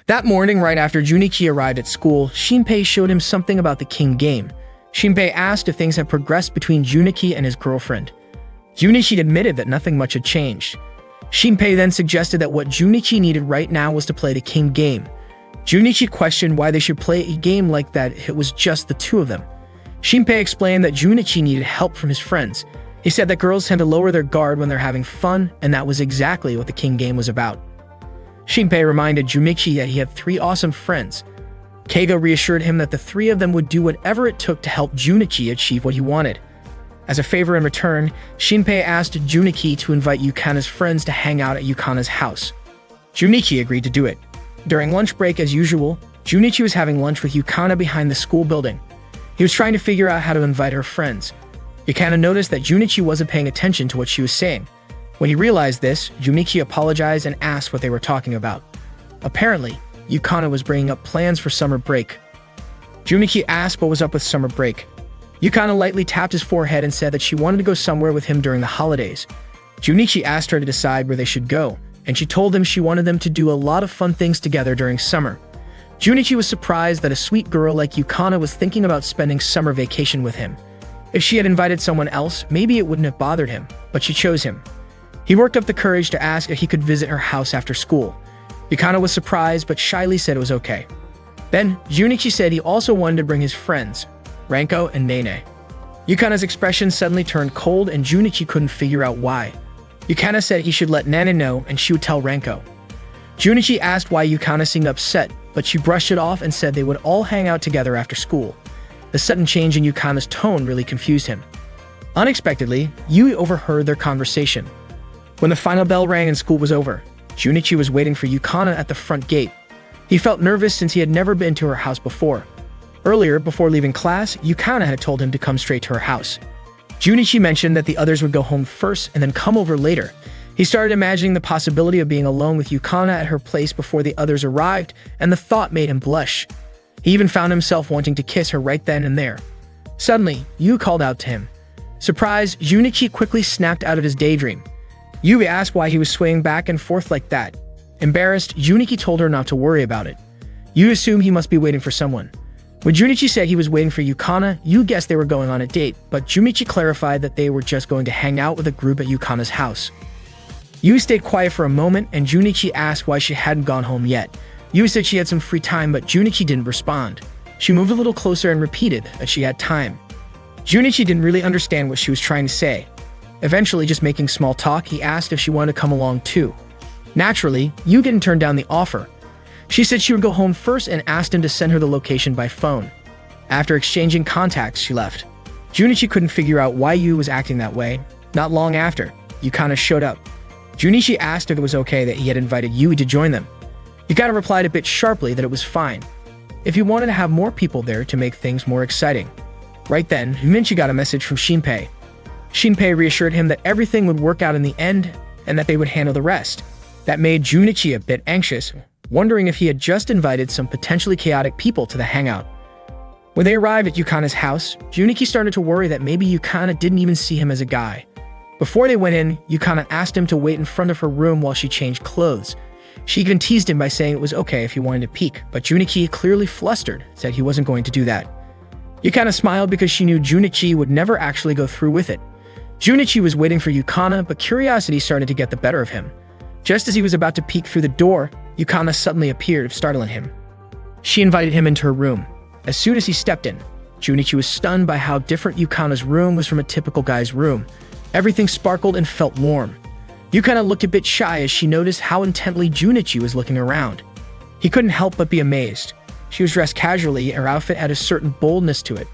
That morning, right after Junichi arrived at school, Shinpei showed him something about the king game. Shinpei asked if things had progressed between Junichi and his girlfriend. Junichi admitted that nothing much had changed. Shinpei then suggested that what Junichi needed right now was to play the king game. Junichi questioned why they should play a game like that if it was just the two of them. Shinpei explained that Junichi needed help from his friends. He said that girls tend to lower their guard when they're having fun, and that was exactly what the king game was about. Shinpei reminded Junichi that he had 3 awesome friends. Keigo reassured him that the 3 of them would do whatever it took to help Junichi achieve what he wanted. As a favor in return, Shinpei asked Junichi to invite Yukana's friends to hang out at Yukana's house. Junichi agreed to do it. During lunch break, as usual, Junichi was having lunch with Yukana behind the school building. He was trying to figure out how to invite her friends. Yukana noticed that Junichi wasn't paying attention to what she was saying. When he realized this, Junichi apologized and asked what they were talking about. Apparently, Yukana was bringing up plans for summer break. Junichi asked what was up with summer break. Yukana lightly tapped his forehead and said that she wanted to go somewhere with him during the holidays. Junichi asked her to decide where they should go, and she told him she wanted them to do a lot of fun things together during summer. Junichi was surprised that a sweet girl like Yukana was thinking about spending summer vacation with him. If she had invited someone else, maybe it wouldn't have bothered him, but she chose him. He worked up the courage to ask if he could visit her house after school. Yukana was surprised, but shyly said it was okay. Then, Junichi said he also wanted to bring his friends, Ranko and Nene. Yukana's expression suddenly turned cold, and Junichi couldn't figure out why. Yukana said he should let Nene know and she would tell Ranko. Junichi asked why Yukana seemed upset, but she brushed it off and said they would all hang out together after school. The sudden change in Yukana's tone really confused him. Unexpectedly, Yui overheard their conversation. When the final bell rang and school was over, Junichi was waiting for Yukana at the front gate. He felt nervous since he had never been to her house before. Earlier, before leaving class, Yukana had told him to come straight to her house. Junichi mentioned that the others would go home first and then come over later. He started imagining the possibility of being alone with Yukana at her place before the others arrived, and the thought made him blush. He even found himself wanting to kiss her right then and there. Suddenly, Yu called out to him. Surprised, Junichi quickly snapped out of his daydream. Yui asked why he was swaying back and forth like that. Embarrassed, Junichi told her not to worry about it. Yu assumed he must be waiting for someone. When Junichi said he was waiting for Yukana, Yu guessed they were going on a date, but Junichi clarified that they were just going to hang out with a group at Yukana's house. Yu stayed quiet for a moment, and Junichi asked why she hadn't gone home yet. Yu said she had some free time, but Junichi didn't respond. She moved a little closer and repeated that she had time. Junichi didn't really understand what she was trying to say. Eventually, just making small talk, he asked if she wanted to come along too. Naturally, Yu didn't turn down the offer. She said she would go home first and asked him to send her the location by phone. After exchanging contacts, she left. Junichi couldn't figure out why Yu was acting that way. Not long after, Yukana showed up. Junichi asked if it was okay that he had invited Yui to join them. Yukana replied a bit sharply that it was fine, if he wanted to have more people there to make things more exciting. Right then, Minchi got a message from Shinpei. Shinpei reassured him that everything would work out in the end and that they would handle the rest. That made Junichi a bit anxious, wondering if he had just invited some potentially chaotic people to the hangout. When they arrived at Yukana's house, Junichi started to worry that maybe Yukana didn't even see him as a guy. Before they went in, Yukana asked him to wait in front of her room while she changed clothes. She even teased him by saying it was okay if he wanted to peek, but Junichi, clearly flustered, said he wasn't going to do that. Yukana smiled because she knew Junichi would never actually go through with it. Junichi was waiting for Yukana, but curiosity started to get the better of him. Just as he was about to peek through the door, Yukana suddenly appeared, startling him. She invited him into her room. As soon as he stepped in, Junichi was stunned by how different Yukana's room was from a typical guy's room. Everything sparkled and felt warm. Yukana looked a bit shy as she noticed how intently Junichi was looking around. He couldn't help but be amazed. She was dressed casually, and her outfit had a certain boldness to it.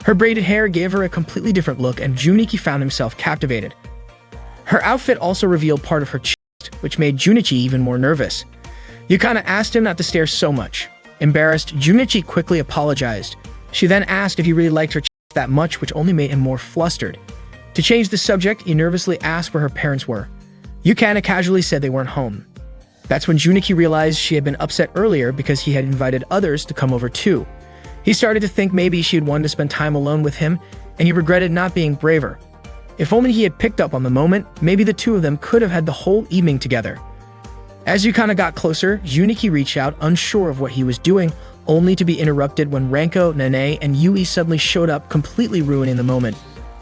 Her braided hair gave her a completely different look, and Junichi found himself captivated. Her outfit also revealed part of her chest, which made Junichi even more nervous. Yukana asked him not to stare so much. Embarrassed, Junichi quickly apologized. She then asked if he really liked her chest that much, which only made him more flustered. To change the subject, he nervously asked where her parents were. Yukana casually said they weren't home. That's when Junichi realized she had been upset earlier because he had invited others to come over too. He started to think maybe she had wanted to spend time alone with him, and he regretted not being braver. If only he had picked up on the moment, maybe the two of them could have had the whole evening together. As Yukana got closer, Junichi reached out, unsure of what he was doing, only to be interrupted when Renko, Nene, and Yui suddenly showed up, completely ruining the moment.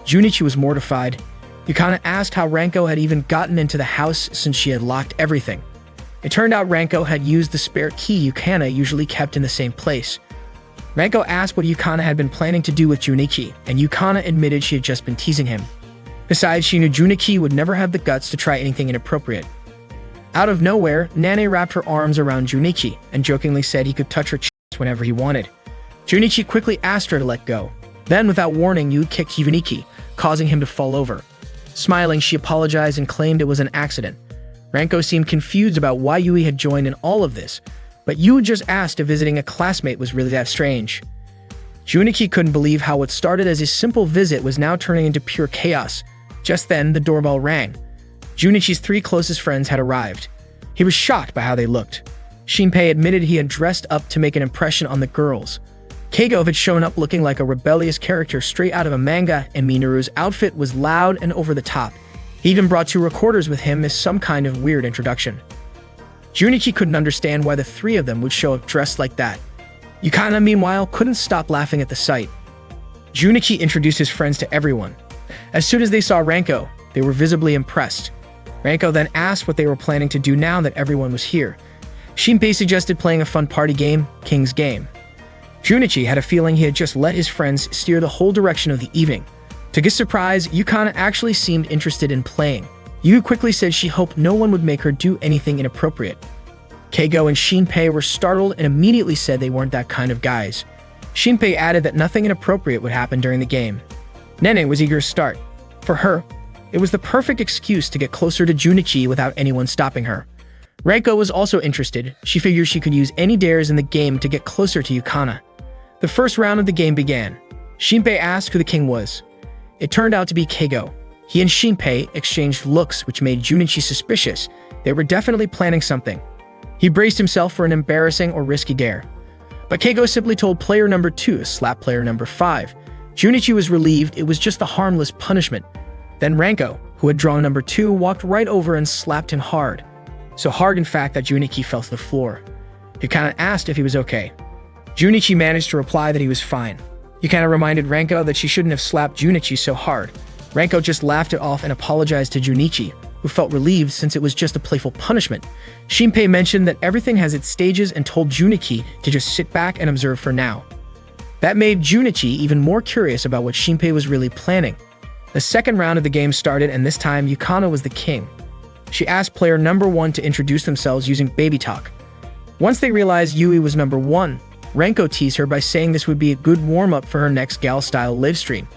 Junichi was mortified. Yukana asked how Renko had even gotten into the house since she had locked everything. It turned out Renko had used the spare key Yukana usually kept in the same place. Renko asked what Yukana had been planning to do with Junichi, and Yukana admitted she had just been teasing him. Besides, she knew Junichi would never have the guts to try anything inappropriate. Out of nowhere, Nane wrapped her arms around Junichi and jokingly said he could touch her chest whenever he wanted. Junichi quickly asked her to let go. Then, without warning, Yui kicked Junichi, causing him to fall over. Smiling, she apologized and claimed it was an accident. Renko seemed confused about why Yui had joined in all of this, but Yui just asked if visiting a classmate was really that strange. Junichi couldn't believe how what started as a simple visit was now turning into pure chaos. Just then, the doorbell rang. Junichi's 3 closest friends had arrived. He was shocked by how they looked. Shinpei admitted he had dressed up to make an impression on the girls. Keigo had shown up looking like a rebellious character straight out of a manga, and Minoru's outfit was loud and over the top. He even brought 2 recorders with him as some kind of weird introduction. Junichi couldn't understand why the 3 of them would show up dressed like that. Yukana, meanwhile, couldn't stop laughing at the sight. Junichi introduced his friends to everyone. As soon as they saw Renko, they were visibly impressed. Renko then asked what they were planning to do now that everyone was here. Shinpei suggested playing a fun party game, King's Game. Junichi had a feeling he had just let his friends steer the whole direction of the evening. To his surprise, Yukana actually seemed interested in playing. Yu quickly said she hoped no one would make her do anything inappropriate. Keigo and Shinpei were startled and immediately said they weren't that kind of guys. Shinpei added that nothing inappropriate would happen during the game. Nene was eager to start. For her, it was the perfect excuse to get closer to Junichi without anyone stopping her. Renko was also interested. She figured she could use any dares in the game to get closer to Yukana. The first round of the game began. Shinpei asked who the king was. It turned out to be Keigo. He and Shinpei exchanged looks which made Junichi suspicious. They were definitely planning something. He braced himself for an embarrassing or risky dare. But Keigo simply told player number 2 to slap player number 5. Junichi was relieved it was just a harmless punishment. Then Renko, who had drawn number 2, walked right over and slapped him hard. So hard, in fact, that Junichi fell to the floor. Yukana asked if he was okay. Junichi managed to reply that he was fine. Yukana reminded Renko that she shouldn't have slapped Junichi so hard. Renko just laughed it off and apologized to Junichi, who felt relieved since it was just a playful punishment. Shinpei mentioned that everything has its stages and told Junichi to just sit back and observe for now. That made Junichi even more curious about what Shinpei was really planning. The second round of the game started, and this time Yukana was the king. She asked player number 1 to introduce themselves using baby talk. Once they realized Yui was number 1, Renko teased her by saying this would be a good warm-up for her next gal-style livestream.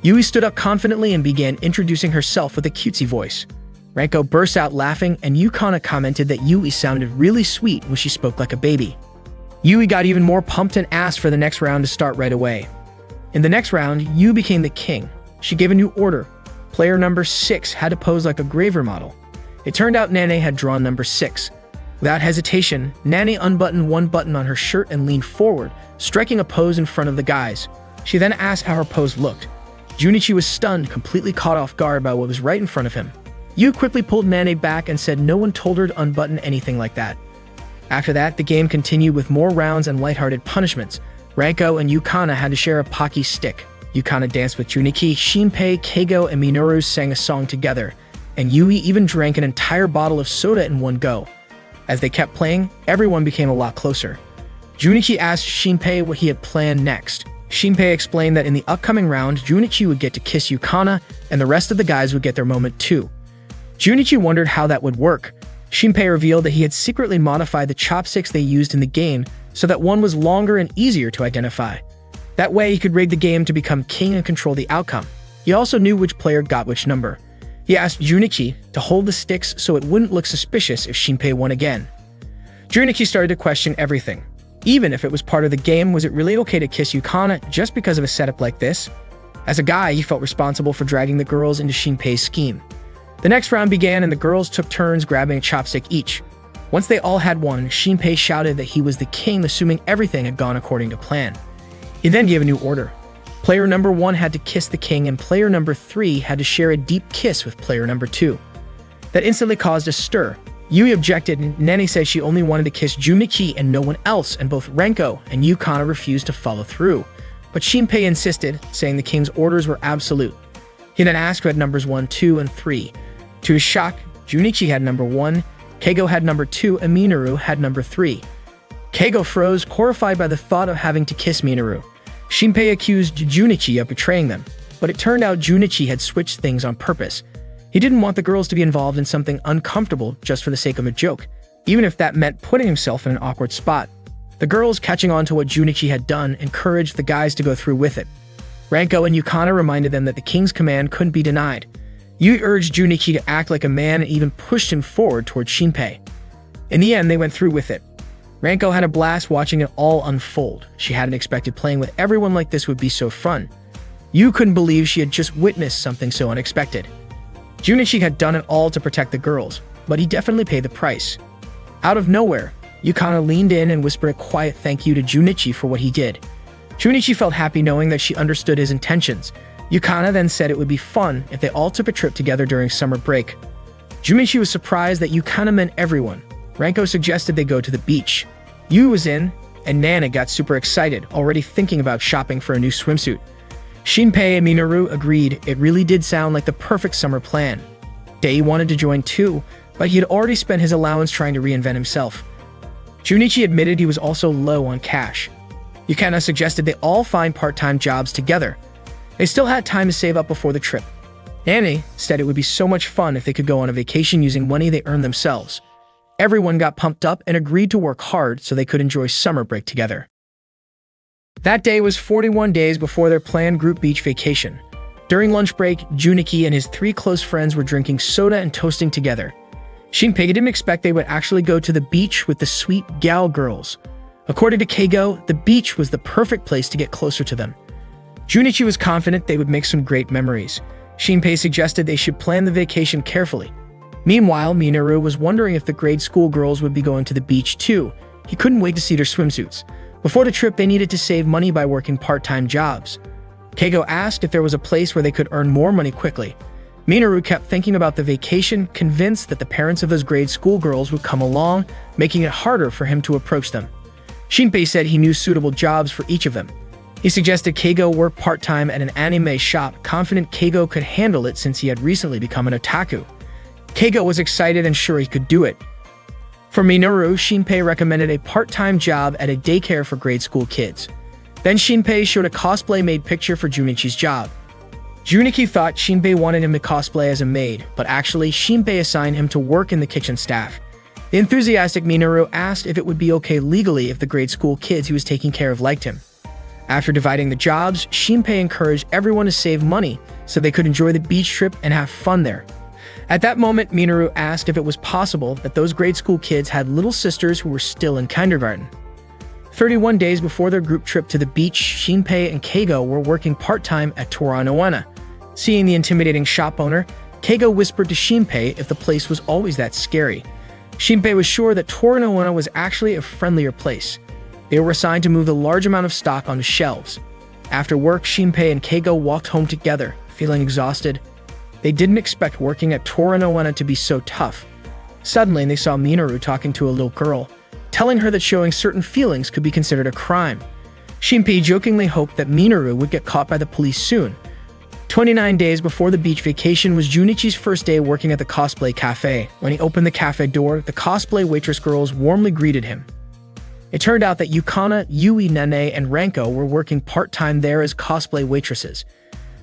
Yui stood up confidently and began introducing herself with a cutesy voice. Renko burst out laughing, and Yukana commented that Yui sounded really sweet when she spoke like a baby. Yui got even more pumped and asked for the next round to start right away. In the next round, Yui became the king. She gave a new order. Player number 6 had to pose like a graver model. It turned out Nane had drawn number 6. Without hesitation, Nane unbuttoned one button on her shirt and leaned forward, striking a pose in front of the guys. She then asked how her pose looked. Junichi was stunned, completely caught off guard by what was right in front of him. Yu quickly pulled Nane back and said no one told her to unbutton anything like that. After that, the game continued with more rounds and lighthearted punishments. Renko and Yukana had to share a Pocky stick. Yukana danced with Junichi, Shinpei, Keigo, and Minoru sang a song together, and Yui even drank an entire bottle of soda in one go. As they kept playing, everyone became a lot closer. Junichi asked Shinpei what he had planned next. Shinpei explained that in the upcoming round, Junichi would get to kiss Yukana, and the rest of the guys would get their moment too. Junichi wondered how that would work. Shinpei revealed that he had secretly modified the chopsticks they used in the game so that one was longer and easier to identify. That way, he could rig the game to become king and control the outcome. He also knew which player got which number. He asked Junichi to hold the sticks so it wouldn't look suspicious if Shinpei won again. Junichi started to question everything. Even if it was part of the game, was it really okay to kiss Yukana just because of a setup like this? As a guy, he felt responsible for dragging the girls into Shinpei's scheme. The next round began and the girls took turns grabbing a chopstick each. Once they all had one, Shinpei shouted that he was the king, assuming everything had gone according to plan. He then gave a new order. Player number 1 had to kiss the king, and player number 3 had to share a deep kiss with player number 2. That instantly caused a stir. Yui objected, and Nene said she only wanted to kiss Junichi and no one else, and both Renko and Yukana refused to follow through. But Shinpei insisted, saying the king's orders were absolute. He then asked who had numbers 1, 2, and 3. To his shock, Junichi had number 1, Keigo had number 2, and Minoru had number 3. Keigo froze, horrified by the thought of having to kiss Minoru. Shinpei accused Junichi of betraying them, but it turned out Junichi had switched things on purpose. He didn't want the girls to be involved in something uncomfortable just for the sake of a joke, even if that meant putting himself in an awkward spot. The girls, catching on to what Junichi had done, encouraged the guys to go through with it. Renko and Yukana reminded them that the king's command couldn't be denied. Yui urged Junichi to act like a man and even pushed him forward towards Shinpei. In the end, they went through with it. Renko had a blast watching it all unfold. She hadn't expected playing with everyone like this would be so fun. Yui couldn't believe she had just witnessed something so unexpected. Junichi had done it all to protect the girls, but he definitely paid the price. Out of nowhere, Yukana leaned in and whispered a quiet thank you to Junichi for what he did. Junichi felt happy knowing that she understood his intentions. Yukana then said it would be fun if they all took a trip together during summer break. Junichi was surprised that Yukana meant everyone. Renko suggested they go to the beach. Yui was in, and Nana got super excited, already thinking about shopping for a new swimsuit. Shinpei and Minoru agreed it really did sound like the perfect summer plan. Dei wanted to join too, but he had already spent his allowance trying to reinvent himself. Junichi admitted he was also low on cash. Yukana suggested they all find part-time jobs together. They still had time to save up before the trip. Nani said it would be so much fun if they could go on a vacation using money they earned themselves. Everyone got pumped up and agreed to work hard so they could enjoy summer break together. That day was 41 days before their planned group beach vacation. During lunch break, Junichi and his 3 close friends were drinking soda and toasting together. Shinpei didn't expect they would actually go to the beach with the sweet gal girls. According to Keigo, the beach was the perfect place to get closer to them. Junichi was confident they would make some great memories. Shinpei suggested they should plan the vacation carefully. Meanwhile, Minoru was wondering if the grade school girls would be going to the beach too. He couldn't wait to see their swimsuits. Before the trip, they needed to save money by working part-time jobs. Keigo asked if there was a place where they could earn more money quickly. Minoru kept thinking about the vacation, convinced that the parents of those grade school girls would come along, making it harder for him to approach them. Shinpei said he knew suitable jobs for each of them. He suggested Keigo work part-time at an anime shop, confident Keigo could handle it since he had recently become an otaku. Keigo was excited and sure he could do it. For Minoru, Shinpei recommended a part-time job at a daycare for grade school kids. Then Shinpei showed a cosplay-made picture for Junichi's job. Junichi thought Shinpei wanted him to cosplay as a maid, but actually Shinpei assigned him to work in the kitchen staff. The enthusiastic Minoru asked if it would be okay legally if the grade school kids he was taking care of liked him. After dividing the jobs, Shinpei encouraged everyone to save money so they could enjoy the beach trip and have fun there. At that moment, Minoru asked if it was possible that those grade school kids had little sisters who were still in kindergarten. 31 days before their group trip to the beach, Shinpei and Keigo were working part-time at Tora no Onna. Seeing the intimidating shop owner, Keigo whispered to Shinpei if the place was always that scary. Shinpei was sure that Tora no Onna was actually a friendlier place. They were assigned to move a large amount of stock onto shelves. After work, Shinpei and Keigo walked home together, feeling exhausted. They didn't expect working at Tora no Onna to be so tough. Suddenly, they saw Minoru talking to a little girl, telling her that showing certain feelings could be considered a crime. Shinpei jokingly hoped that Minoru would get caught by the police soon. 29 days before the beach vacation was Junichi's first day working at the cosplay cafe. When he opened the cafe door, the cosplay waitress girls warmly greeted him. It turned out that Yukana, Yui, Nene, and Renko were working part-time there as cosplay waitresses.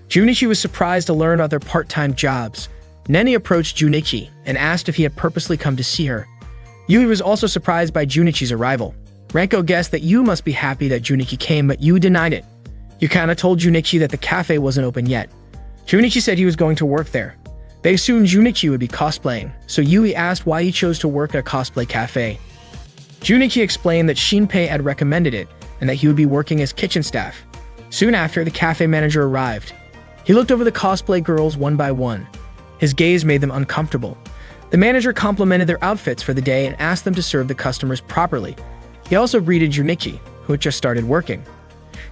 Junichi was surprised to learn about their part-time jobs. Nene approached Junichi and asked if he had purposely come to see her. Yui was also surprised by Junichi's arrival. Renko guessed that Yui must be happy that Junichi came, but Yui denied it. Yukana told Junichi that the cafe wasn't open yet. Junichi said he was going to work there. They assumed Junichi would be cosplaying, so Yui asked why he chose to work at a cosplay cafe. Junichi explained that Shinpei had recommended it and that he would be working as kitchen staff. Soon after, the cafe manager arrived. He looked over the cosplay girls one by one. His gaze made them uncomfortable. The manager complimented their outfits for the day and asked them to serve the customers properly. He also greeted Junichi, who had just started working.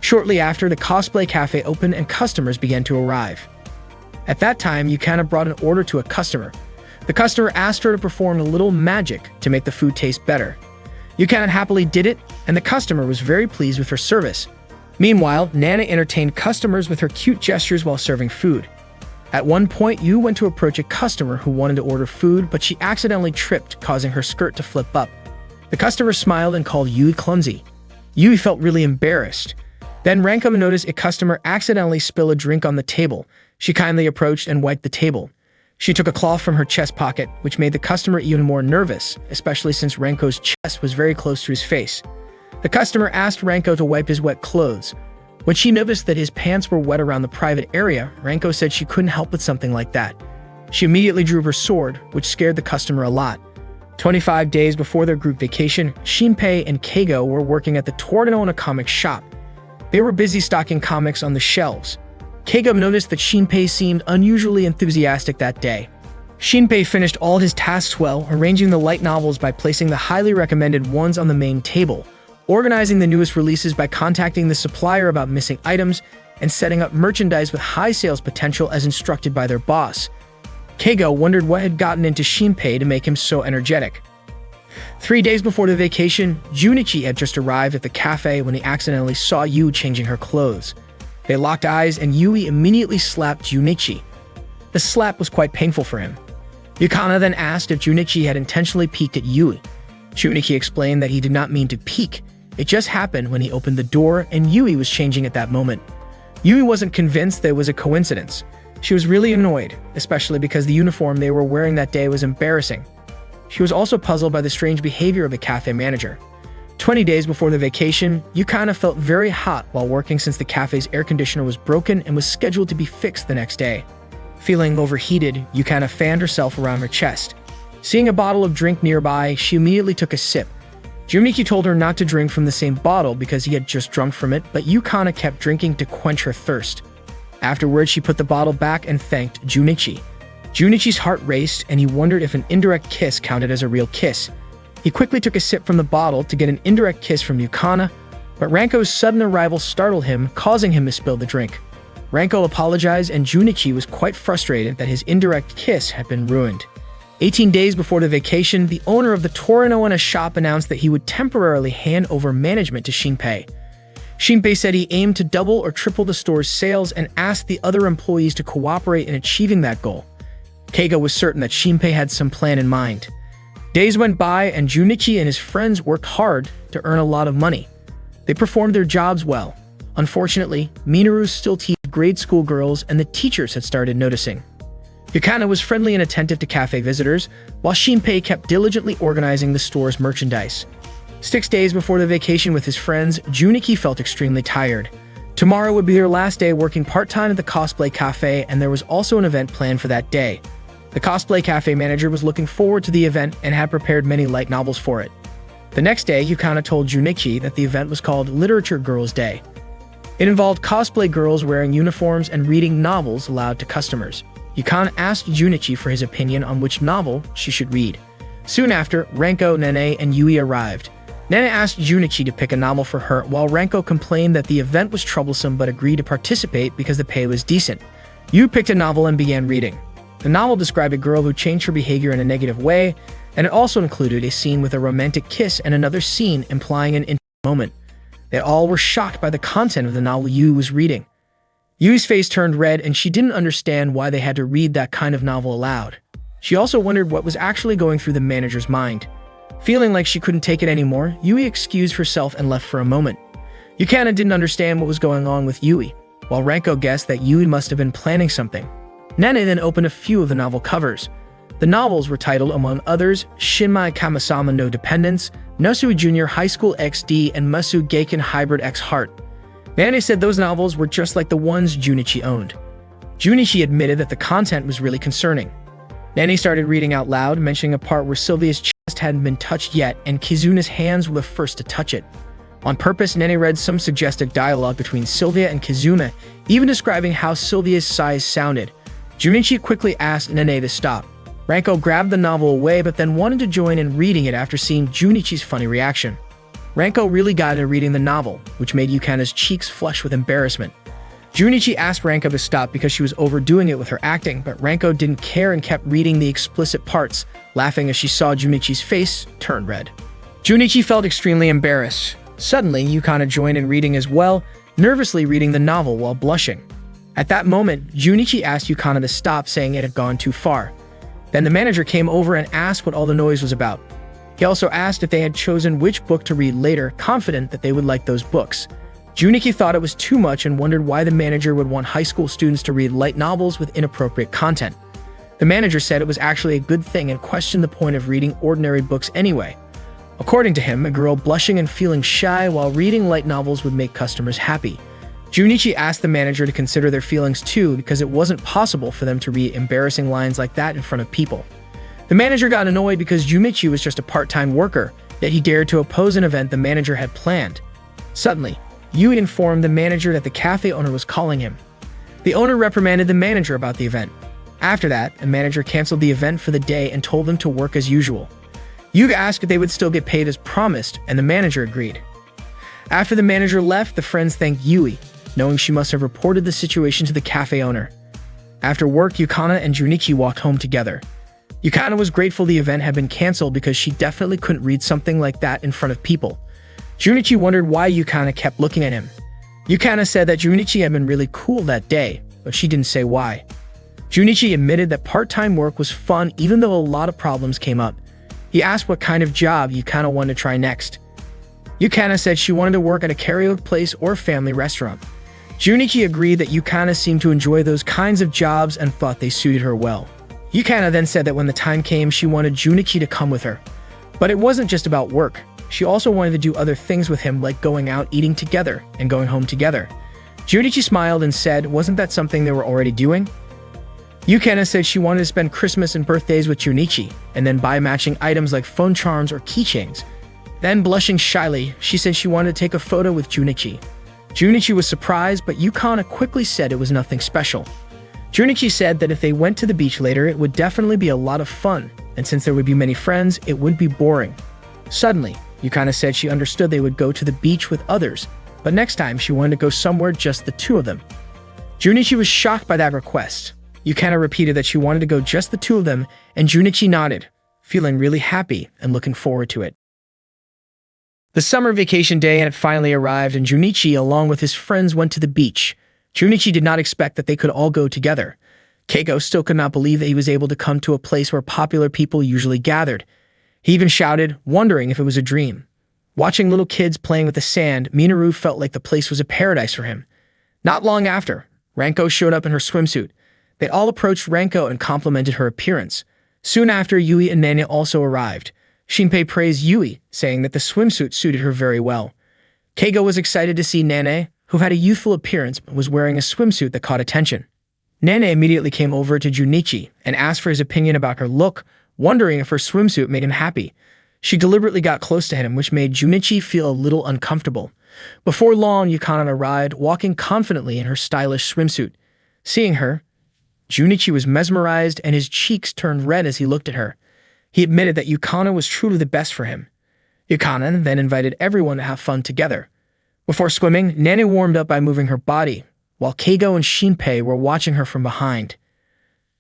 Shortly after, the cosplay cafe opened and customers began to arrive. At that time, Yukana brought an order to a customer. The customer asked her to perform a little magic to make the food taste better. Yukana happily did it, and the customer was very pleased with her service. Meanwhile, Nana entertained customers with her cute gestures while serving food. At one point, Yu went to approach a customer who wanted to order food, but she accidentally tripped, causing her skirt to flip up. The customer smiled and called Yui clumsy. Yui felt really embarrassed. Then Ranko noticed a customer accidentally spill a drink on the table. She kindly approached and wiped the table. She took a cloth from her chest pocket, which made the customer even more nervous, especially since Ranko's chest was very close to his face. The customer asked Ranko to wipe his wet clothes. When she noticed that his pants were wet around the private area, Ranko said she couldn't help with something like that. She immediately drew her sword, which scared the customer a lot. 25 days before their group vacation, Shinpei and Keigo were working at the Torino comic shop. They were busy stocking comics on the shelves. Keigo noticed that Shinpei seemed unusually enthusiastic that day. Shinpei finished all his tasks well, arranging the light novels by placing the highly recommended ones on the main table, organizing the newest releases by contacting the supplier about missing items, and setting up merchandise with high sales potential as instructed by their boss. Keigo wondered what had gotten into Shinpei to make him so energetic. 3 days before the vacation, Junichi had just arrived at the cafe when he accidentally saw Yu changing her clothes. They locked eyes and Yui immediately slapped Junichi. The slap was quite painful for him. Yukana then asked if Junichi had intentionally peeked at Yui. Junichi explained that he did not mean to peek. It just happened when he opened the door and Yui was changing at that moment. Yui wasn't convinced that it was a coincidence. She was really annoyed, especially because the uniform they were wearing that day was embarrassing. She was also puzzled by the strange behavior of the cafe manager. 20 days before the vacation, Yukana felt very hot while working since the cafe's air conditioner was broken and was scheduled to be fixed the next day. Feeling overheated, Yukana fanned herself around her chest. Seeing a bottle of drink nearby, she immediately took a sip. Junichi told her not to drink from the same bottle because he had just drunk from it, but Yukana kept drinking to quench her thirst. Afterwards, she put the bottle back and thanked Junichi. Junichi's heart raced, and he wondered if an indirect kiss counted as a real kiss. He quickly took a sip from the bottle to get an indirect kiss from Yukana, but Ranko's sudden arrival startled him, causing him to spill the drink. Ranko apologized, and Junichi was quite frustrated that his indirect kiss had been ruined. 18 days before the vacation, the owner of the Torino shop announced that he would temporarily hand over management to Shinpei. Shinpei said he aimed to double or triple the store's sales and asked the other employees to cooperate in achieving that goal. Keigo was certain that Shinpei had some plan in mind. Days went by and Junichi and his friends worked hard to earn a lot of money. They performed their jobs well. Unfortunately, Minoru still teased grade school girls and the teachers had started noticing. Yukana was friendly and attentive to cafe visitors, while Shinpei kept diligently organizing the store's merchandise. 6 days before the vacation with his friends, Junichi felt extremely tired. Tomorrow would be their last day working part-time at the cosplay cafe, and there was also an event planned for that day. The cosplay cafe manager was looking forward to the event and had prepared many light novels for it. The next day, Yukana told Junichi that the event was called Literature Girls Day. It involved cosplay girls wearing uniforms and reading novels aloud to customers. Yukana asked Junichi for his opinion on which novel she should read. Soon after, Ranko, Nene, and Yui arrived. Nene asked Junichi to pick a novel for her, while Ranko complained that the event was troublesome but agreed to participate because the pay was decent. Yui picked a novel and began reading. The novel described a girl who changed her behavior in a negative way, and it also included a scene with a romantic kiss and another scene implying an intimate moment. They all were shocked by the content of the novel Yui was reading. Yui's face turned red and she didn't understand why they had to read that kind of novel aloud. She also wondered what was actually going through the manager's mind. Feeling like she couldn't take it anymore, Yui excused herself and left for a moment. Yukana didn't understand what was going on with Yui, while Ranko guessed that Yui must have been planning something. Nene then opened a few of the novel covers. The novels were titled, among others, Shinmai Kamasama no Dependence, Nosu Junior High School XD, and Musu Geiken Hybrid X Heart. Nene said those novels were just like the ones Junichi owned. Junichi admitted that the content was really concerning. Nene started reading out loud, mentioning a part where Sylvia's chest hadn't been touched yet and Kizuna's hands were the first to touch it. On purpose, Nene read some suggestive dialogue between Sylvia and Kizuna, even describing how Sylvia's sighs sounded. Junichi quickly asked Nene to stop. Ranko grabbed the novel away but then wanted to join in reading it after seeing Junichi's funny reaction. Ranko really got into reading the novel, which made Yukana's cheeks flush with embarrassment. Junichi asked Ranko to stop because she was overdoing it with her acting, but Ranko didn't care and kept reading the explicit parts, laughing as she saw Junichi's face turn red. Junichi felt extremely embarrassed. Suddenly, Yukana joined in reading as well, nervously reading the novel while blushing. At that moment, Junichi asked Yukana to stop, saying it had gone too far. Then the manager came over and asked what all the noise was about. He also asked if they had chosen which book to read later, confident that they would like those books. Junichi thought it was too much and wondered why the manager would want high school students to read light novels with inappropriate content. The manager said it was actually a good thing and questioned the point of reading ordinary books anyway. According to him, a girl blushing and feeling shy while reading light novels would make customers happy. Junichi asked the manager to consider their feelings too because it wasn't possible for them to read embarrassing lines like that in front of people. The manager got annoyed because Junichi was just a part-time worker, yet he dared to oppose an event the manager had planned. Suddenly, Yui informed the manager that the cafe owner was calling him. The owner reprimanded the manager about the event. After that, the manager canceled the event for the day and told them to work as usual. Yui asked if they would still get paid as promised, and the manager agreed. After the manager left, the friends thanked Yui, knowing she must have reported the situation to the cafe owner. After work, Yukana and Junichi walked home together. Yukana was grateful the event had been canceled because she definitely couldn't read something like that in front of people. Junichi wondered why Yukana kept looking at him. Yukana said that Junichi had been really cool that day, but she didn't say why. Junichi admitted that part-time work was fun even though a lot of problems came up. He asked what kind of job Yukana wanted to try next. Yukana said she wanted to work at a karaoke place or family restaurant. Junichi agreed that Yukana seemed to enjoy those kinds of jobs and thought they suited her well. Yukana then said that when the time came, she wanted Junichi to come with her. But it wasn't just about work. She also wanted to do other things with him, like going out eating together and going home together. Junichi smiled and said, wasn't that something they were already doing? Yukana said she wanted to spend Christmas and birthdays with Junichi, and then buy matching items like phone charms or keychains. Then, blushing shyly, she said she wanted to take a photo with Junichi. Junichi was surprised, but Yukana quickly said it was nothing special. Junichi said that if they went to the beach later, it would definitely be a lot of fun, and since there would be many friends, it wouldn't be boring. Suddenly, Yukana said she understood they would go to the beach with others, but next time she wanted to go somewhere just the two of them. Junichi was shocked by that request. Yukana repeated that she wanted to go just the two of them, and Junichi nodded, feeling really happy and looking forward to it. The summer vacation day had finally arrived, and Junichi, along with his friends, went to the beach. Junichi did not expect that they could all go together. Keigo still could not believe that he was able to come to a place where popular people usually gathered. He even shouted, wondering if it was a dream. Watching little kids playing with the sand, Minoru felt like the place was a paradise for him. Not long after, Ranko showed up in her swimsuit. They all approached Ranko and complimented her appearance. Soon after, Yui and Nene also arrived. Shinpei praised Yui, saying that the swimsuit suited her very well. Keigo was excited to see Nene, who had a youthful appearance but was wearing a swimsuit that caught attention. Nene immediately came over to Junichi and asked for his opinion about her look, wondering if her swimsuit made him happy. She deliberately got close to him, which made Junichi feel a little uncomfortable. Before long, Yukana arrived, walking confidently in her stylish swimsuit. Seeing her, Junichi was mesmerized and his cheeks turned red as he looked at her. He admitted that Yukana was truly the best for him. Yukana then invited everyone to have fun together. Before swimming, Nene warmed up by moving her body, while Keigo and Shinpei were watching her from behind.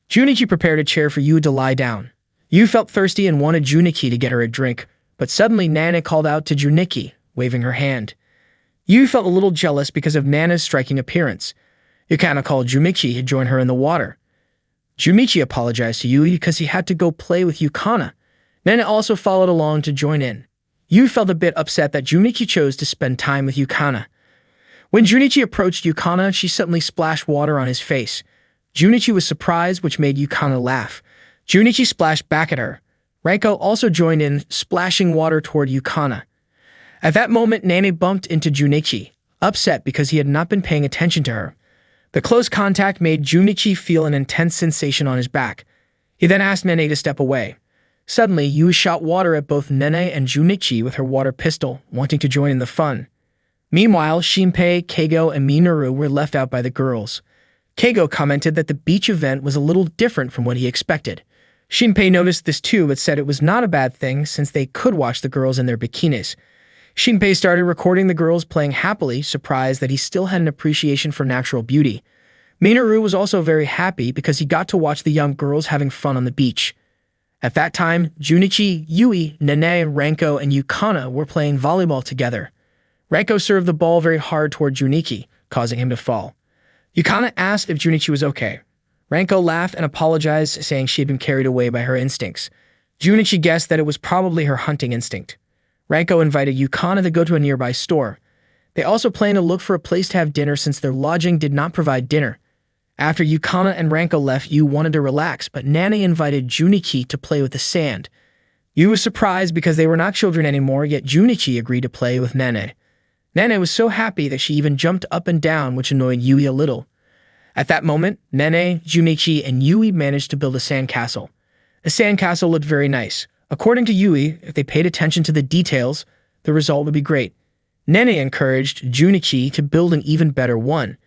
Junichi prepared a chair for Yu to lie down. Yu felt thirsty and wanted Junichi to get her a drink, but suddenly Nene called out to Junichi, waving her hand. Yu felt a little jealous because of Nana's striking appearance. Yukana called Junichi to join her in the water. Junichi apologized to Yui because he had to go play with Yukana. Nene also followed along to join in. Yui felt a bit upset that Junichi chose to spend time with Yukana. When Junichi approached Yukana, she suddenly splashed water on his face. Junichi was surprised, which made Yukana laugh. Junichi splashed back at her. Ranko also joined in, splashing water toward Yukana. At that moment, Nene bumped into Junichi, upset because he had not been paying attention to her. The close contact made Junichi feel an intense sensation on his back. He then asked Nene to step away. Suddenly, Yui shot water at both Nene and Junichi with her water pistol, wanting to join in the fun. Meanwhile, Shinpei, Keigo, and Minoru were left out by the girls. Keigo commented that the beach event was a little different from what he expected. Shinpei noticed this too, but said it was not a bad thing since they could watch the girls in their bikinis. Shinpei started recording the girls playing happily, surprised that he still had an appreciation for natural beauty. Minoru was also very happy because he got to watch the young girls having fun on the beach. At that time, Junichi, Yui, Nene, Ranko, and Yukana were playing volleyball together. Ranko served the ball very hard toward Junichi, causing him to fall. Yukana asked if Junichi was okay. Ranko laughed and apologized, saying she had been carried away by her instincts. Junichi guessed that it was probably her hunting instinct. Ranko invited Yukana to go to a nearby store. They also planned to look for a place to have dinner since their lodging did not provide dinner. After Yukana and Ranko left, Yu wanted to relax, but Nane invited Junichi to play with the sand. Yu was surprised because they were not children anymore, yet Junichi agreed to play with Nane. Nane was so happy that she even jumped up and down, which annoyed Yui a little. At that moment, Nane, Junichi, and Yui managed to build a sandcastle. The sandcastle looked very nice. According to Yui, if they paid attention to the details, the result would be great. Nene encouraged Junichi to build an even better one.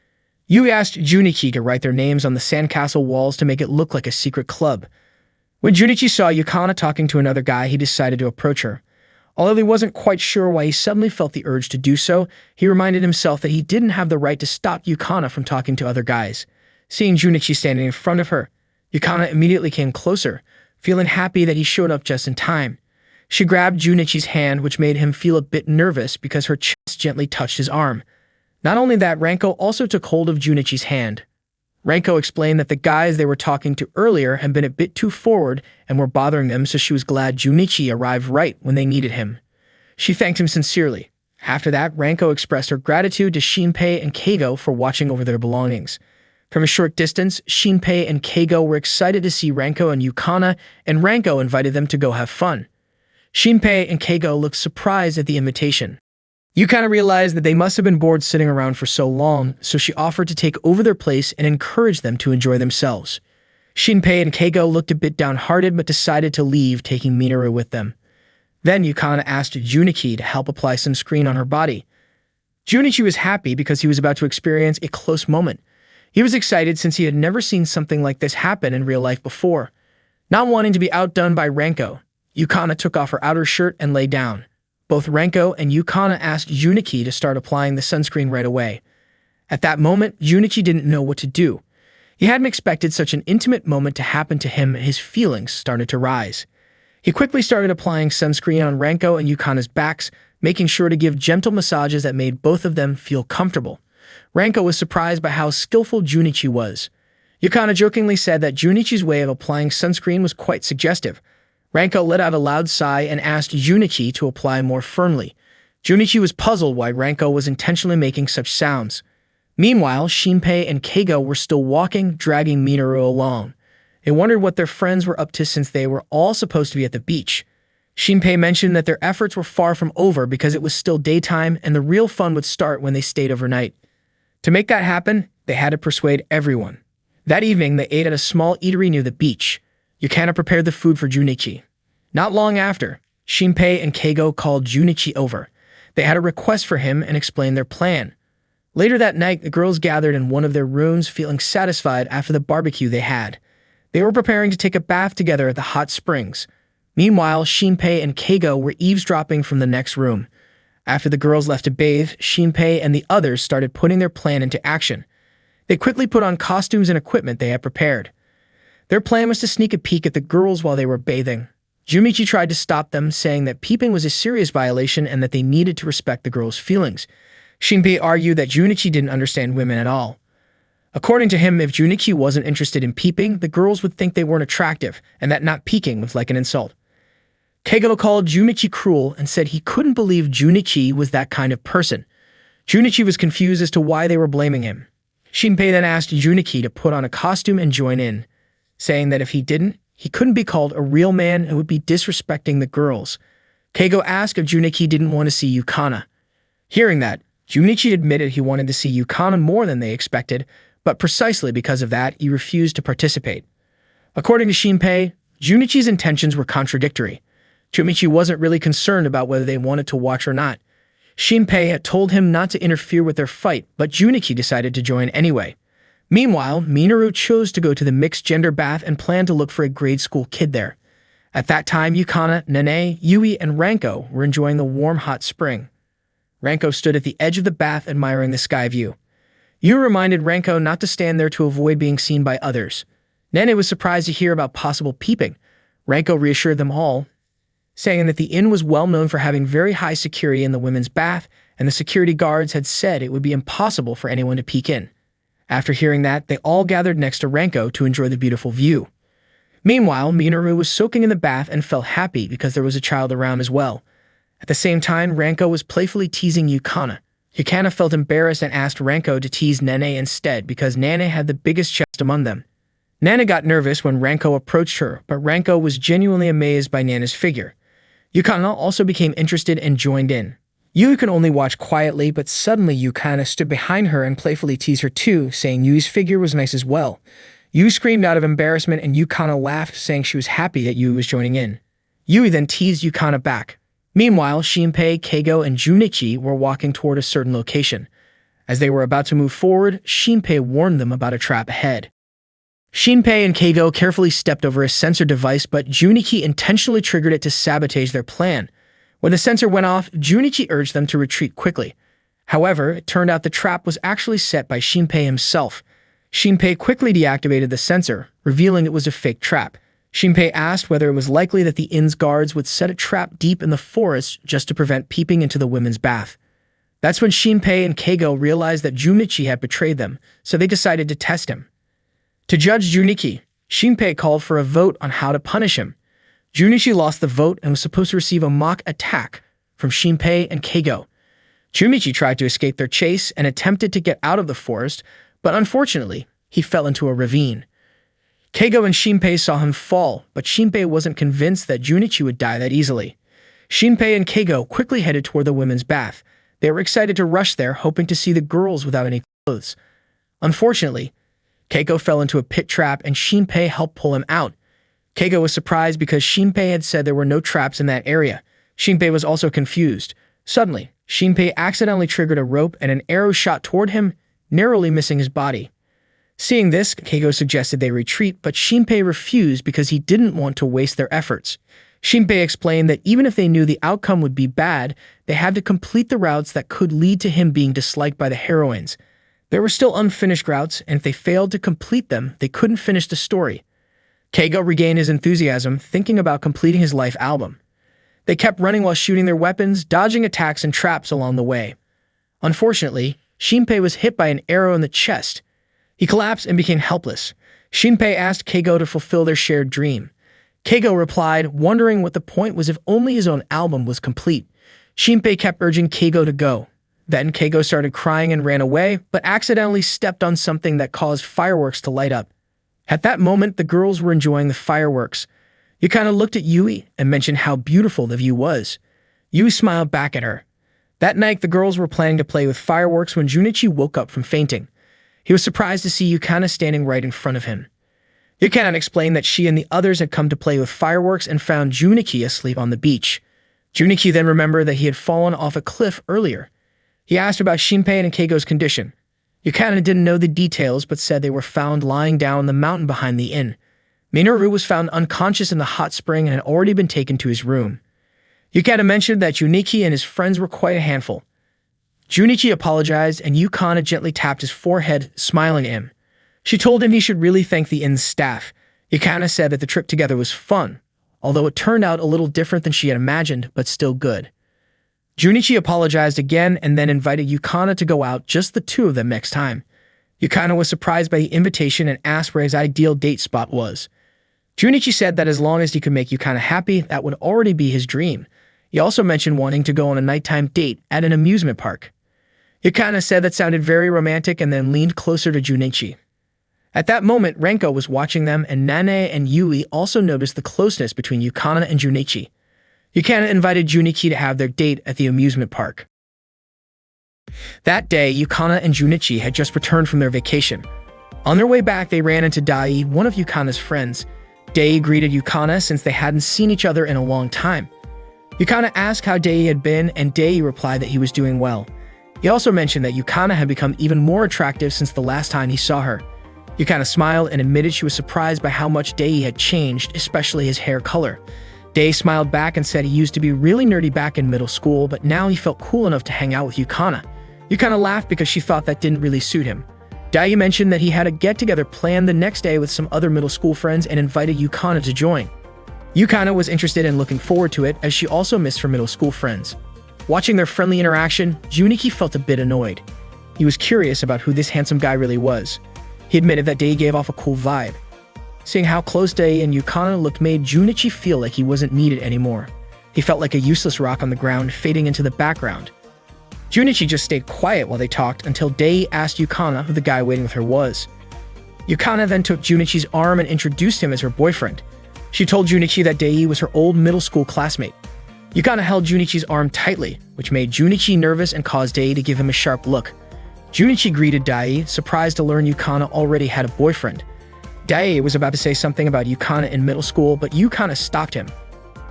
Yui asked Junichi to write their names on the sandcastle walls to make it look like a secret club. When Junichi saw Yukana talking to another guy, he decided to approach her. Although he wasn't quite sure why he suddenly felt the urge to do so, he reminded himself that he didn't have the right to stop Yukana from talking to other guys. Seeing Junichi standing in front of her, Yukana immediately came closer, feeling happy that he showed up just in time. She grabbed Junichi's hand, which made him feel a bit nervous because her chest gently touched his arm. Not only that, Ranko also took hold of Junichi's hand. Ranko explained that the guys they were talking to earlier had been a bit too forward and were bothering them, so she was glad Junichi arrived right when they needed him. She thanked him sincerely. After that, Ranko expressed her gratitude to Shinpei and Keigo for watching over their belongings. From a short distance, Shinpei and Keigo were excited to see Ranko and Yukana, and Ranko invited them to go have fun. Shinpei and Keigo looked surprised at the invitation. Yukana realized that they must have been bored sitting around for so long, so she offered to take over their place and encourage them to enjoy themselves. Shinpei and Keigo looked a bit downhearted but decided to leave, taking Minoru with them. Then Yukana asked Junichi to help apply sunscreen on her body. Junichi was happy because he was about to experience a close moment. He was excited since he had never seen something like this happen in real life before. Not wanting to be outdone by Ranko, Yukana took off her outer shirt and lay down. Both Ranko and Yukana asked Junichi to start applying the sunscreen right away. At that moment, Junichi didn't know what to do. He hadn't expected such an intimate moment to happen to him, and his feelings started to rise. He quickly started applying sunscreen on Ranko and Yukana's backs, making sure to give gentle massages that made both of them feel comfortable. Ranko was surprised by how skillful Junichi was. Yukana jokingly said that Junichi's way of applying sunscreen was quite suggestive. Ranko let out a loud sigh and asked Junichi to apply more firmly. Junichi was puzzled why Ranko was intentionally making such sounds. Meanwhile, Shinpei and Keigo were still walking, dragging Minoru along. They wondered what their friends were up to since they were all supposed to be at the beach. Shinpei mentioned that their efforts were far from over because it was still daytime and the real fun would start when they stayed overnight. To make that happen, they had to persuade everyone. That evening, they ate at a small eatery near the beach. Yukana prepared the food for Junichi. Not long after, Shinpei and Keigo called Junichi over. They had a request for him and explained their plan. Later that night, the girls gathered in one of their rooms, feeling satisfied after the barbecue they had. They were preparing to take a bath together at the hot springs. Meanwhile, Shinpei and Keigo were eavesdropping from the next room. After the girls left to bathe, Shinpei and the others started putting their plan into action. They quickly put on costumes and equipment they had prepared. Their plan was to sneak a peek at the girls while they were bathing. Junichi tried to stop them, saying that peeping was a serious violation and that they needed to respect the girls' feelings. Shinpei argued that Junichi didn't understand women at all. According to him, if Junichi wasn't interested in peeping, the girls would think they weren't attractive, and that not peeking was like an insult. Keigo called Junichi cruel and said he couldn't believe Junichi was that kind of person. Junichi was confused as to why they were blaming him. Shinpei then asked Junichi to put on a costume and join in, saying that if he didn't, he couldn't be called a real man and would be disrespecting the girls. Keigo asked if Junichi didn't want to see Yukana. Hearing that, Junichi admitted he wanted to see Yukana more than they expected, but precisely because of that, he refused to participate. According to Shinpei, Junichi's intentions were contradictory. Junichi wasn't really concerned about whether they wanted to watch or not. Shinpei had told him not to interfere with their fight, but Junichi decided to join anyway. Meanwhile, Minoru chose to go to the mixed-gender bath and planned to look for a grade school kid there. At that time, Yukana, Nene, Yui, and Ranko were enjoying the warm, hot spring. Ranko stood at the edge of the bath admiring the sky view. Yu reminded Ranko not to stand there to avoid being seen by others. Nene was surprised to hear about possible peeping. Ranko reassured them all, saying that the inn was well known for having very high security in the women's bath, and the security guards had said it would be impossible for anyone to peek in. After hearing that, they all gathered next to Ranko to enjoy the beautiful view. Meanwhile, Minoru was soaking in the bath and felt happy because there was a child around as well. At the same time, Ranko was playfully teasing Yukana. Yukana felt embarrassed and asked Ranko to tease Nene instead because Nene had the biggest chest among them. Nana got nervous when Ranko approached her, but Ranko was genuinely amazed by Nana's figure. Yukana also became interested and joined in. Yui could only watch quietly, but suddenly Yukana stood behind her and playfully teased her too, saying Yui's figure was nice as well. Yui screamed out of embarrassment and Yukana laughed, saying she was happy that Yui was joining in. Yui then teased Yukana back. Meanwhile, Shinpei, Keigo, and Junichi were walking toward a certain location. As they were about to move forward, Shinpei warned them about a trap ahead. Shinpei and Keigo carefully stepped over a sensor device, but Junichi intentionally triggered it to sabotage their plan. When the sensor went off, Junichi urged them to retreat quickly. However, it turned out the trap was actually set by Shinpei himself. Shinpei quickly deactivated the sensor, revealing it was a fake trap. Shinpei asked whether it was likely that the inn's guards would set a trap deep in the forest just to prevent peeping into the women's bath. That's when Shinpei and Keigo realized that Junichi had betrayed them, so they decided to test him. To judge Junichi, Shinpei called for a vote on how to punish him. Junichi lost the vote and was supposed to receive a mock attack from Shinpei and Keigo. Junichi tried to escape their chase and attempted to get out of the forest, but unfortunately, he fell into a ravine. Keigo and Shinpei saw him fall, but Shinpei wasn't convinced that Junichi would die that easily. Shinpei and Keigo quickly headed toward the women's bath. They were excited to rush there, hoping to see the girls without any clothes. Unfortunately, Keigo fell into a pit trap and Shinpei helped pull him out. Keigo was surprised because Shinpei had said there were no traps in that area. Shinpei was also confused. Suddenly, Shinpei accidentally triggered a rope and an arrow shot toward him, narrowly missing his body. Seeing this, Keigo suggested they retreat, but Shinpei refused because he didn't want to waste their efforts. Shinpei explained that even if they knew the outcome would be bad, they had to complete the routes that could lead to him being disliked by the heroines. There were still unfinished routes, and if they failed to complete them, they couldn't finish the story. Keigo regained his enthusiasm, thinking about completing his life album. They kept running while shooting their weapons, dodging attacks and traps along the way. Unfortunately, Shinpei was hit by an arrow in the chest. He collapsed and became helpless. Shinpei asked Keigo to fulfill their shared dream. Keigo replied, wondering what the point was if only his own album was complete. Shinpei kept urging Keigo to go. Then Keigo started crying and ran away, but accidentally stepped on something that caused fireworks to light up. At that moment, the girls were enjoying the fireworks. Yukana looked at Yui and mentioned how beautiful the view was. Yui smiled back at her. That night, the girls were planning to play with fireworks when Junichi woke up from fainting. He was surprised to see Yukana standing right in front of him. Yukana explained that she and the others had come to play with fireworks and found Junichi asleep on the beach. Junichi then remembered that he had fallen off a cliff earlier. He asked about Shinpei and Keigo's condition. Yukana didn't know the details but said they were found lying down on the mountain behind the inn. Minoru was found unconscious in the hot spring and had already been taken to his room. Yukana mentioned that Junichi and his friends were quite a handful. Junichi apologized and Yukana gently tapped his forehead, smiling at him. She told him he should really thank the inn's staff. Yukana said that the trip together was fun, although it turned out a little different than she had imagined, but still good. Junichi apologized again and then invited Yukana to go out, just the two of them next time. Yukana was surprised by the invitation and asked where his ideal date spot was. Junichi said that as long as he could make Yukana happy, that would already be his dream. He also mentioned wanting to go on a nighttime date at an amusement park. Yukana said that sounded very romantic and then leaned closer to Junichi. At that moment, Ranko was watching them and Nane and Yui also noticed the closeness between Yukana and Junichi. Yukana invited Junichi to have their date at the amusement park. That day, Yukana and Junichi had just returned from their vacation. On their way back, they ran into Dai, one of Yukana's friends. Dai greeted Yukana since they hadn't seen each other in a long time. Yukana asked how Dai had been, and Dai replied that he was doing well. He also mentioned that Yukana had become even more attractive since the last time he saw her. Yukana smiled and admitted she was surprised by how much Dai had changed, especially his hair color. Day smiled back and said he used to be really nerdy back in middle school, but now he felt cool enough to hang out with Yukana. Yukana laughed because she thought that didn't really suit him. Day mentioned that he had a get-together planned the next day with some other middle school friends and invited Yukana to join. Yukana was interested and looking forward to it, as she also missed her middle school friends. Watching their friendly interaction, Junichi felt a bit annoyed. He was curious about who this handsome guy really was. He admitted that Day gave off a cool vibe. Seeing how close Day and Yukana looked made Junichi feel like he wasn't needed anymore. He felt like a useless rock on the ground, fading into the background. Junichi just stayed quiet while they talked until Day asked Yukana who the guy waiting with her was. Yukana then took Junichi's arm and introduced him as her boyfriend. She told Junichi that Day was her old middle school classmate. Yukana held Junichi's arm tightly, which made Junichi nervous and caused Day to give him a sharp look. Junichi greeted Dai, surprised to learn Yukana already had a boyfriend. Dai was about to say something about Yukana in middle school, but Yukana stopped him.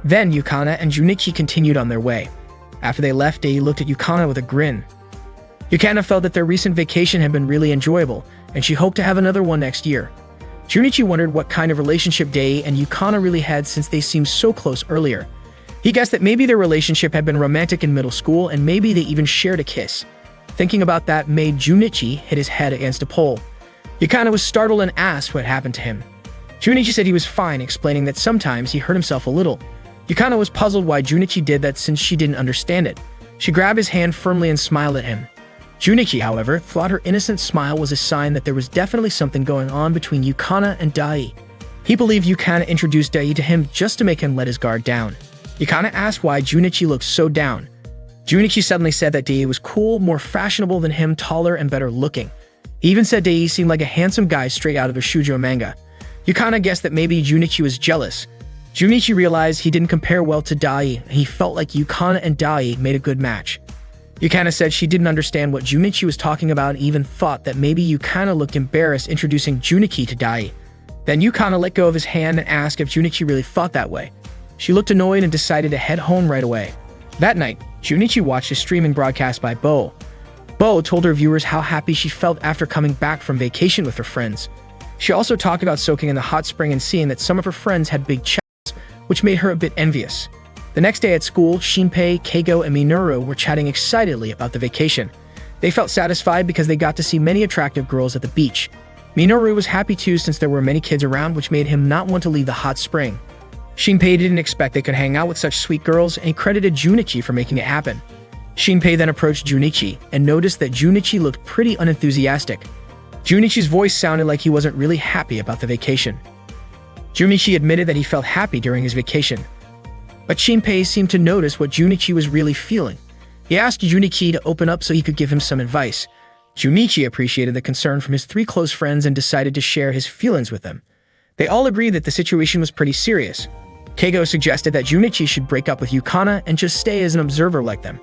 Then Yukana and Junichi continued on their way. After they left, Dai looked at Yukana with a grin. Yukana felt that their recent vacation had been really enjoyable, and she hoped to have another one next year. Junichi wondered what kind of relationship Dai and Yukana really had since they seemed so close earlier. He guessed that maybe their relationship had been romantic in middle school, and maybe they even shared a kiss. Thinking about that made Junichi hit his head against a pole. Yukana was startled and asked what happened to him. Junichi said he was fine, explaining that sometimes he hurt himself a little. Yukana was puzzled why Junichi did that since she didn't understand it. She grabbed his hand firmly and smiled at him. Junichi, however, thought her innocent smile was a sign that there was definitely something going on between Yukana and Dai. He believed Yukana introduced Dai to him just to make him let his guard down. Yukana asked why Junichi looked so down. Junichi suddenly said that Dai was cool, more fashionable than him, taller and better looking. He even said Dai seemed like a handsome guy straight out of a shoujo manga. Yukana guessed that maybe Junichi was jealous. Junichi realized he didn't compare well to Dai, and he felt like Yukana and Dai made a good match. Yukana said she didn't understand what Junichi was talking about and even thought that maybe Yukana looked embarrassed introducing Junichi to Dai. Then Yukana let go of his hand and asked if Junichi really thought that way. She looked annoyed and decided to head home right away. That night, Junichi watched a streaming broadcast by Bo. Bo told her viewers how happy she felt after coming back from vacation with her friends. She also talked about soaking in the hot spring and seeing that some of her friends had big chests, which made her a bit envious. The next day at school, Shinpei, Keigo, and Minoru were chatting excitedly about the vacation. They felt satisfied because they got to see many attractive girls at the beach. Minoru was happy too since there were many kids around, which made him not want to leave the hot spring. Shinpei didn't expect they could hang out with such sweet girls, and he credited Junichi for making it happen. Shinpei then approached Junichi and noticed that Junichi looked pretty unenthusiastic. Junichi's voice sounded like he wasn't really happy about the vacation. Junichi admitted that he felt happy during his vacation, but Shinpei seemed to notice what Junichi was really feeling. He asked Junichi to open up so he could give him some advice. Junichi appreciated the concern from his three close friends and decided to share his feelings with them. They all agreed that the situation was pretty serious. Keigo suggested that Junichi should break up with Yukana and just stay as an observer like them.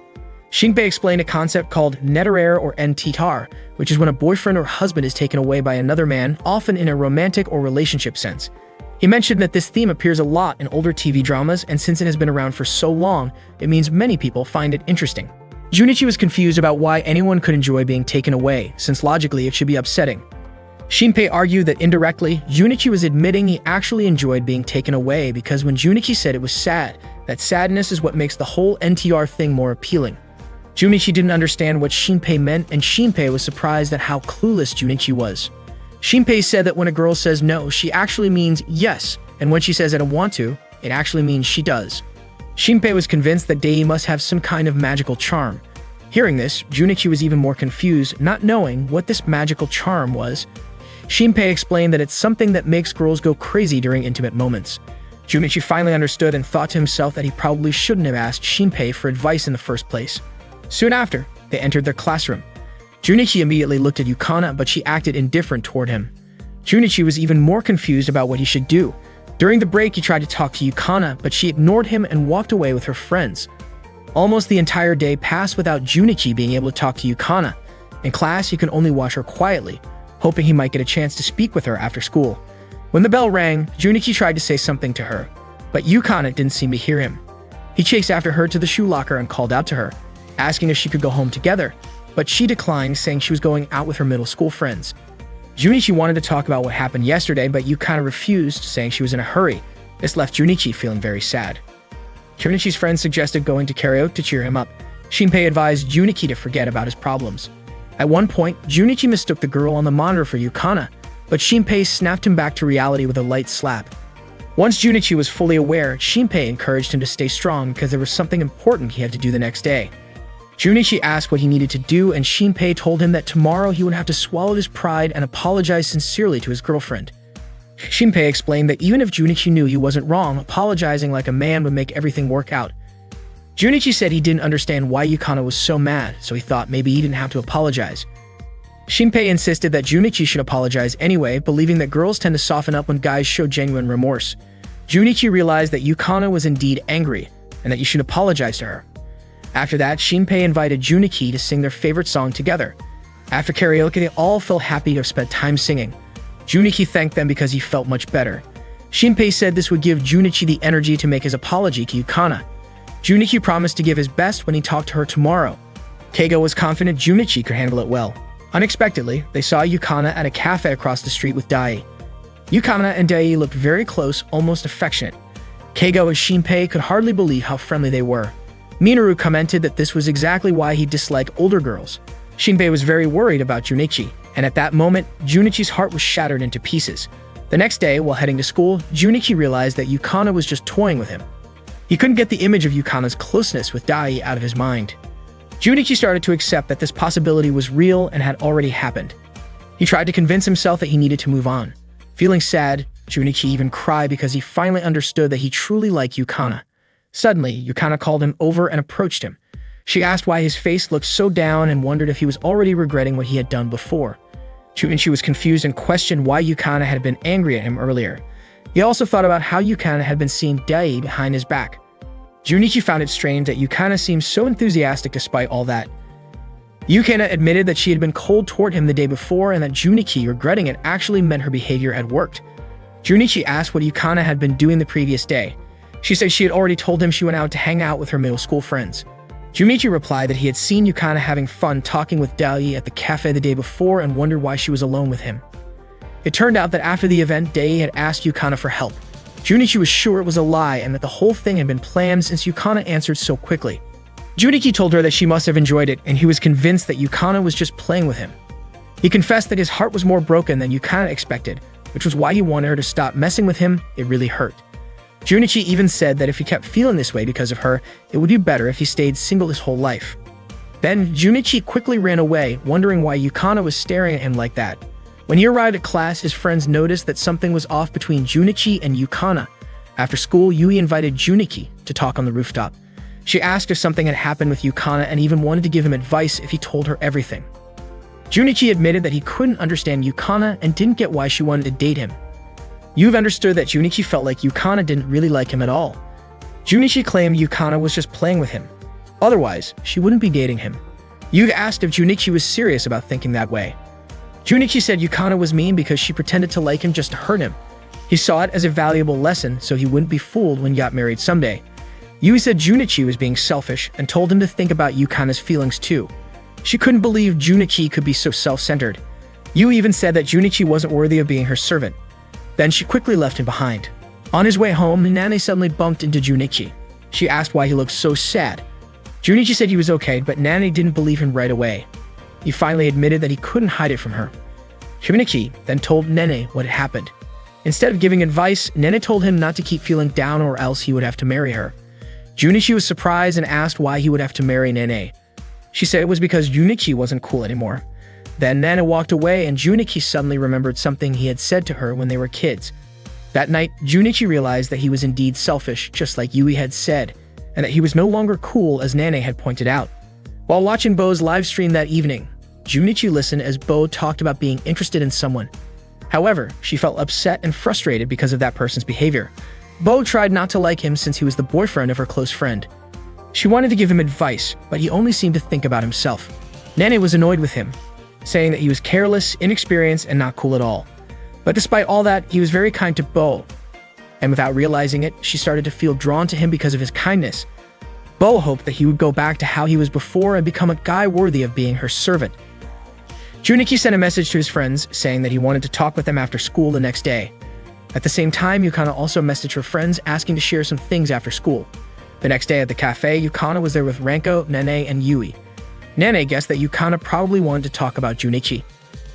Shinpei explained a concept called netarere or entitar, which is when a boyfriend or husband is taken away by another man, often in a romantic or relationship sense. He mentioned that this theme appears a lot in older TV dramas, and since it has been around for so long, it means many people find it interesting. Junichi was confused about why anyone could enjoy being taken away, since logically it should be upsetting. Shinpei argued that indirectly, Junichi was admitting he actually enjoyed being taken away because when Junichi said it was sad, that sadness is what makes the whole NTR thing more appealing. Junichi didn't understand what Shinpei meant, and Shinpei was surprised at how clueless Junichi was. Shinpei said that when a girl says no, she actually means yes, and when she says I don't want to, it actually means she does. Shinpei was convinced that Dai must have some kind of magical charm. Hearing this, Junichi was even more confused, not knowing what this magical charm was. Shinpei explained that it's something that makes girls go crazy during intimate moments. Junichi finally understood and thought to himself that he probably shouldn't have asked Shinpei for advice in the first place. Soon after, they entered their classroom. Junichi immediately looked at Yukana, but she acted indifferent toward him. Junichi was even more confused about what he should do. During the break, he tried to talk to Yukana, but she ignored him and walked away with her friends. Almost the entire day passed without Junichi being able to talk to Yukana. In class, he could only watch her quietly, hoping he might get a chance to speak with her after school. When the bell rang, Junichi tried to say something to her, but Yukana didn't seem to hear him. He chased after her to the shoe locker and called out to her, asking if she could go home together, but she declined, saying she was going out with her middle school friends. Junichi wanted to talk about what happened yesterday, but Yukana refused, saying she was in a hurry. This left Junichi feeling very sad. Junichi's friends suggested going to karaoke to cheer him up. Shinpei advised Junichi to forget about his problems. At one point, Junichi mistook the girl on the monitor for Yukana, but Shinpei snapped him back to reality with a light slap. Once Junichi was fully aware, Shinpei encouraged him to stay strong because there was something important he had to do the next day. Junichi asked what he needed to do, and Shinpei told him that tomorrow he would have to swallow his pride and apologize sincerely to his girlfriend. Shinpei explained that even if Junichi knew he wasn't wrong, apologizing like a man would make everything work out. Junichi said he didn't understand why Yukana was so mad, so he thought maybe he didn't have to apologize. Shinpei insisted that Junichi should apologize anyway, believing that girls tend to soften up when guys show genuine remorse. Junichi realized that Yukana was indeed angry, and that you should apologize to her. After that, Shinpei invited Junichi to sing their favorite song together. After karaoke, they all felt happy to have spent time singing. Junichi thanked them because he felt much better. Shinpei said this would give Junichi the energy to make his apology to Yukana. Junichi promised to give his best when he talked to her tomorrow. Keigo was confident Junichi could handle it well. Unexpectedly, they saw Yukana at a cafe across the street with Dai. Yukana and Dai looked very close, almost affectionate. Keigo and Shinpei could hardly believe how friendly they were. Minoru commented that this was exactly why he disliked older girls. Shinpei was very worried about Junichi, and at that moment, Junichi's heart was shattered into pieces. The next day, while heading to school, Junichi realized that Yukana was just toying with him. He couldn't get the image of Yukana's closeness with Dai out of his mind. Junichi started to accept that this possibility was real and had already happened. He tried to convince himself that he needed to move on. Feeling sad, Junichi even cried because he finally understood that he truly liked Yukana. Suddenly, Yukana called him over and approached him. She asked why his face looked so down and wondered if he was already regretting what he had done before. Junichi was confused and questioned why Yukana had been angry at him earlier. He also thought about how Yukana had been seeing Dai behind his back. Junichi found it strange that Yukana seemed so enthusiastic despite all that. Yukana admitted that she had been cold toward him the day before and that Junichi regretting it actually meant her behavior had worked. Junichi asked what Yukana had been doing the previous day. She said she had already told him she went out to hang out with her middle school friends. Junichi replied that he had seen Yukana having fun talking with Dai at the cafe the day before and wondered why she was alone with him. It turned out that after the event, Dai had asked Yukana for help. Junichi was sure it was a lie and that the whole thing had been planned since Yukana answered so quickly. Junichi told her that she must have enjoyed it, and he was convinced that Yukana was just playing with him. He confessed that his heart was more broken than Yukana expected, which was why he wanted her to stop messing with him. It really hurt. Junichi even said that if he kept feeling this way because of her, it would be better if he stayed single his whole life. Then, Junichi quickly ran away, wondering why Yukana was staring at him like that. When he arrived at class, his friends noticed that something was off between Junichi and Yukana. After school, Yui invited Junichi to talk on the rooftop. She asked if something had happened with Yukana and even wanted to give him advice if he told her everything. Junichi admitted that he couldn't understand Yukana and didn't get why she wanted to date him. Yui understood that Junichi felt like Yukana didn't really like him at all. Junichi claimed Yukana was just playing with him. Otherwise, she wouldn't be dating him. Yui asked if Junichi was serious about thinking that way. Junichi said Yukana was mean because she pretended to like him just to hurt him. He saw it as a valuable lesson so he wouldn't be fooled when he got married someday. Yui said Junichi was being selfish and told him to think about Yukana's feelings too. She couldn't believe Junichi could be so self-centered. Yui even said that Junichi wasn't worthy of being her servant. Then she quickly left him behind. On his way home, Nane suddenly bumped into Junichi. She asked why he looked so sad. Junichi said he was okay, but Nane didn't believe him right away. He finally admitted that he couldn't hide it from her. Junichi then told Nene what had happened. Instead of giving advice, Nene told him not to keep feeling down or else he would have to marry her. Junichi was surprised and asked why he would have to marry Nene. She said it was because Junichi wasn't cool anymore. Then Nana walked away and Junichi suddenly remembered something he had said to her when they were kids. That night, Junichi realized that he was indeed selfish, just like Yui had said, and that he was no longer cool as Nane had pointed out. While watching Bo's livestream that evening, Junichi listened as Bo talked about being interested in someone. However, she felt upset and frustrated because of that person's behavior. Bo tried not to like him since he was the boyfriend of her close friend. She wanted to give him advice, but he only seemed to think about himself. Nane was annoyed with him, saying that he was careless, inexperienced, and not cool at all. But despite all that, he was very kind to Bo. And without realizing it, she started to feel drawn to him because of his kindness. Bo hoped that he would go back to how he was before and become a guy worthy of being her servant. Junichi sent a message to his friends saying that he wanted to talk with them after school the next day. At the same time, Yukana also messaged her friends asking to share some things after school. The next day at the cafe, Yukana was there with Renko, Nene, and Yui. Nene guessed that Yukana probably wanted to talk about Junichi.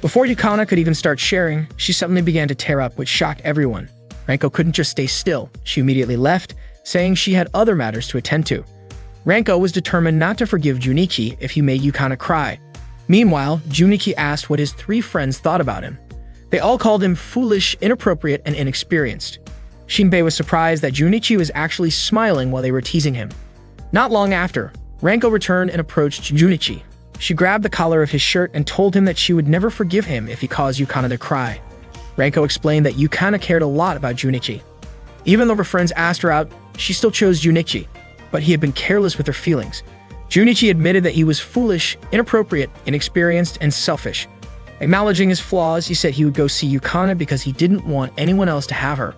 Before Yukana could even start sharing, she suddenly began to tear up, which shocked everyone. Renko couldn't just stay still. She immediately left, saying she had other matters to attend to. Renko was determined not to forgive Junichi if he made Yukana cry. Meanwhile, Junichi asked what his 3 friends thought about him. They all called him foolish, inappropriate, and inexperienced. Shinpei was surprised that Junichi was actually smiling while they were teasing him. Not long after, Renko returned and approached Junichi. She grabbed the collar of his shirt and told him that she would never forgive him if he caused Yukana to cry. Renko explained that Yukana cared a lot about Junichi. Even though her friends asked her out, she still chose Junichi, but he had been careless with her feelings. Junichi admitted that he was foolish, inappropriate, inexperienced, and selfish. Acknowledging his flaws, he said he would go see Yukana because he didn't want anyone else to have her.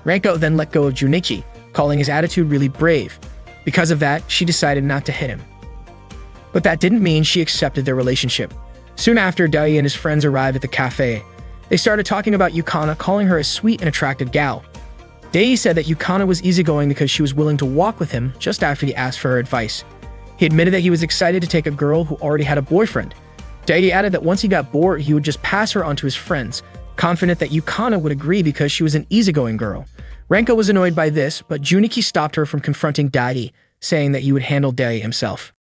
Renko then let go of Junichi, calling his attitude really brave. Because of that, she decided not to hit him. But that didn't mean she accepted their relationship. Soon after, Dai and his friends arrived at the cafe. They started talking about Yukana, calling her a sweet and attractive gal. Dai said that Yukana was easygoing because she was willing to walk with him just after he asked for her advice. He admitted that he was excited to take a girl who already had a boyfriend. Dai added that once he got bored, he would just pass her on to his friends, confident that Yukana would agree because she was an easygoing girl. Renko was annoyed by this, but Junichi stopped her from confronting Dai, saying that he would handle Dai himself.